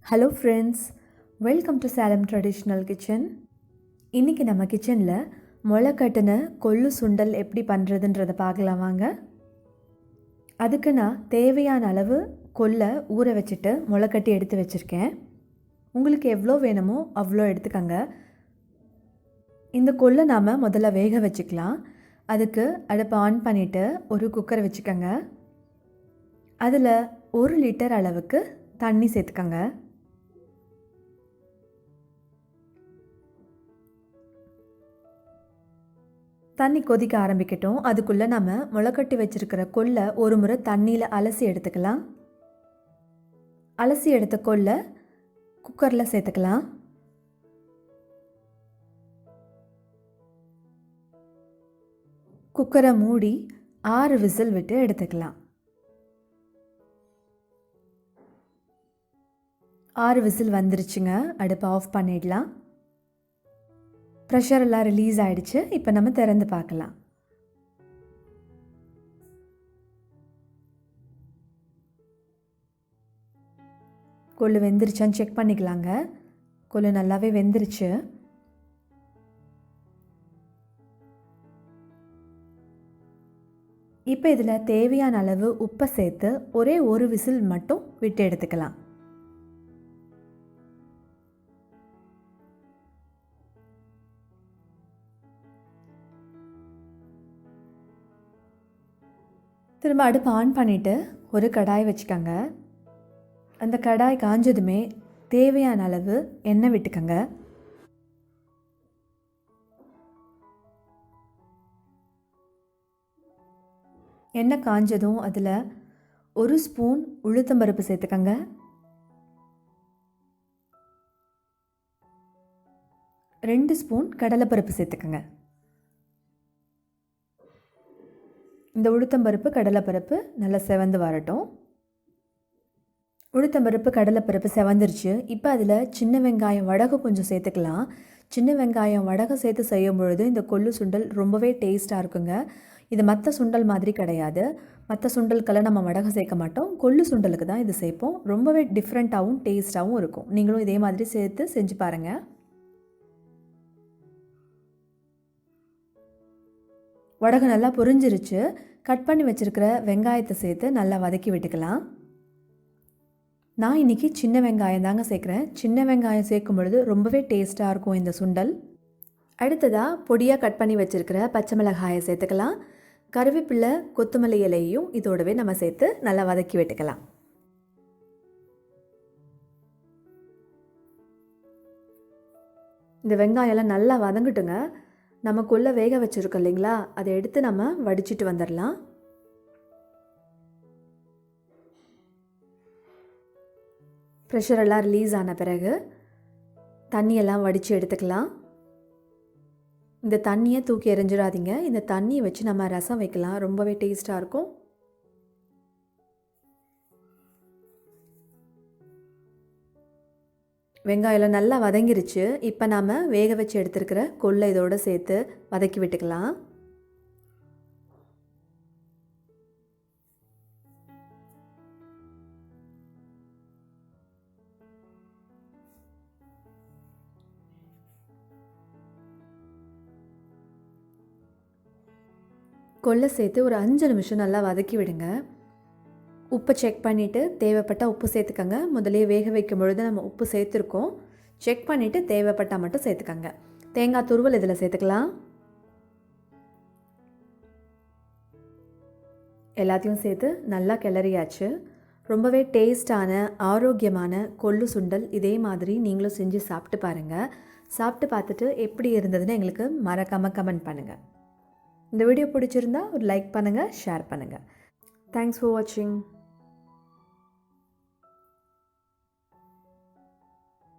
Hello friends, welcome to Salem traditional kitchen. இன்றைக்கி நம்ம கிச்சனில் முளை கட்டின கொள்ளு சுண்டல் எப்படி பண்ணுறதுன்றதை பார்க்கலாம் வாங்க. அதுக்கு நான் தேவையான அளவு கொல்லை ஊற வச்சுட்டு முளை கட்டி எடுத்து வச்சுருக்கேன். உங்களுக்கு எவ்வளோ வேணுமோ அவ்வளோ எடுத்துக்கங்க. இந்த கொல்லை நாம் முதல்ல வேக வச்சுக்கலாம். அதுக்கு அடுப்பை ஆன் பண்ணிவிட்டு ஒரு குக்கரை வச்சுக்கோங்க. அதில் 1 லிட்டர் அளவுக்கு தண்ணி சேர்த்துக்கங்க. தண்ணி கொதிக்க ஆரம்பிக்கட்டும். அதுக்குள்ளே நம்ம முளைக்கட்டி வச்சுருக்கிற கொல்லை ஒரு முறை தண்ணியில் அலசி எடுத்துக்கலாம். அலசி எடுத்த கொல்லை குக்கரில் சேர்த்துக்கலாம். குக்கரை மூடி 6 விசில் விட்டு எடுத்துக்கலாம். 6 விசில் வந்துருச்சுங்க. அடுப்பை ஆஃப் பண்ணிடலாம். ப்ரெஷர் எல்லாம் ரிலீஸ் ஆகிடுச்சு. இப்போ நம்ம திறந்து பார்க்கலாம். கொள்ளு வெந்துருச்சான்னு செக் பண்ணிக்கலாங்க. கொள்ளு நல்லாவே வெந்துருச்சு. இப்போ இதில் தேவையான அளவு உப்பை சேர்த்து ஒரே ஒரு விசில் மட்டும் விட்டு எடுத்துக்கலாம். திரும்ப அடுப்பு ஆன் பண்ணிவிட்டு ஒரு கடாய் வச்சுக்கோங்க. அந்த கடாய் காஞ்சதுமே தேவையான அளவு எண்ணெய் விட்டுக்கோங்க. எண்ணெய் காஞ்சதும் அதில் 1 ஸ்பூன் உளுத்தம்பருப்பு சேர்த்துக்கோங்க. 2 ஸ்பூன் கடலைப்பருப்பு சேர்த்துக்கோங்க. இந்த உளுத்தம்பருப்பு கடலைப்பருப்பு நல்லா செவந்து வரட்டும். உளுத்தம்பருப்பு கடலைப்பருப்பு செவந்துருச்சு. இப்போ அதில் சின்ன வெங்காயம் வடகம் கொஞ்சம் சேர்த்துக்கலாம். சின்ன வெங்காயம் வடகம் சேர்த்து செய்யும் பொழுது இந்த கொள்ளு சுண்டல் ரொம்பவே டேஸ்ட்டாக இருக்குங்க. இது மற்ற சுண்டல் மாதிரி கிடையாது. மற்ற சுண்டலுக்கெல்லாம் நம்ம வடகம் சேர்க்க மாட்டோம். கொள்ளு சுண்டலுக்கு தான் இது சேர்ப்போம். ரொம்பவே டிஃப்ரெண்ட்டாகவும் டேஸ்ட்டாகவும் இருக்கும். நீங்களும் இதே மாதிரி சேர்த்து செஞ்சு பாருங்கள். வடகம் நல்லா பொரிஞ்சிருச்சு. கட் பண்ணி வச்சுருக்கிற வெங்காயத்தை சேர்த்து நல்லா வதக்கி விட்டுக்கலாம். நான் இன்றைக்கி சின்ன வெங்காயம் தாங்க சேர்க்குறேன். சின்ன வெங்காயம் சேர்க்கும் பொழுது ரொம்பவே டேஸ்ட்டாக இருக்கும் இந்த சுண்டல். அடுத்ததாக பொடியாக கட் பண்ணி வச்சுருக்கிற பச்சை மிளகாயை சேர்த்துக்கலாம். கருவேப்பிலை கொத்தமல்லி இலையையும் இதோடவே நம்ம சேர்த்து நல்லா வதக்கி விட்டுக்கலாம். இந்த வெங்காயம்லாம் நல்லா வதங்கட்டுங்க. நம்ம கொல்லை வேக வச்சுருக்கோம் இல்லைங்களா, அதை எடுத்து நம்ம வடிச்சிட்டு வந்துடலாம். ப்ரெஷர் எல்லாம் ரிலீஸ் ஆன பிறகு தண்ணியெல்லாம் வடித்து எடுத்துக்கலாம். இந்த தண்ணியை தூக்கி எறிஞ்சிடாதீங்க. இந்த தண்ணியை வச்சு நம்ம ரசம் வைக்கலாம். ரொம்பவே டேஸ்ட்டாக இருக்கும். வெங்காயம் நல்லா வதங்கிருச்சு. இப்போ நாம் வேக வச்சு எடுத்துருக்கிற கொல்லை இதோடு சேர்த்து வதக்கி விட்டுக்கலாம். கொல்லை சேர்த்து ஒரு 5 நிமிஷம் நல்லா வதக்கி விடுங்க. உப்பை செக் பண்ணிவிட்டு தேவைப்பட்டால் உப்பு சேர்த்துக்கங்க. முதலே வேக வைக்கும் பொழுது நம்ம உப்பு சேர்த்துருக்கோம். செக் பண்ணிவிட்டு தேவைப்பட்டால் மட்டும் சேர்த்துக்கங்க. தேங்காய் துருவல் இதில் சேர்த்துக்கலாம். எல்லாத்தையும் சேர்த்து நல்லா கிளறியாச்சு. ரொம்பவே டேஸ்டான ஆரோக்கியமான கொள்ளு சுண்டல் இதே மாதிரி நீங்களும் செஞ்சு சாப்பிட்டு பாருங்கள். சாப்பிட்டு பார்த்துட்டு எப்படி இருந்ததுன்னு எங்களுக்கு மறக்காமல் கமெண்ட் பண்ணுங்கள். இந்த வீடியோ பிடிச்சிருந்தா ஒரு லைக் பண்ணுங்கள், ஷேர் பண்ணுங்கள். தேங்க்ஸ் ஃபார் வாட்சிங்.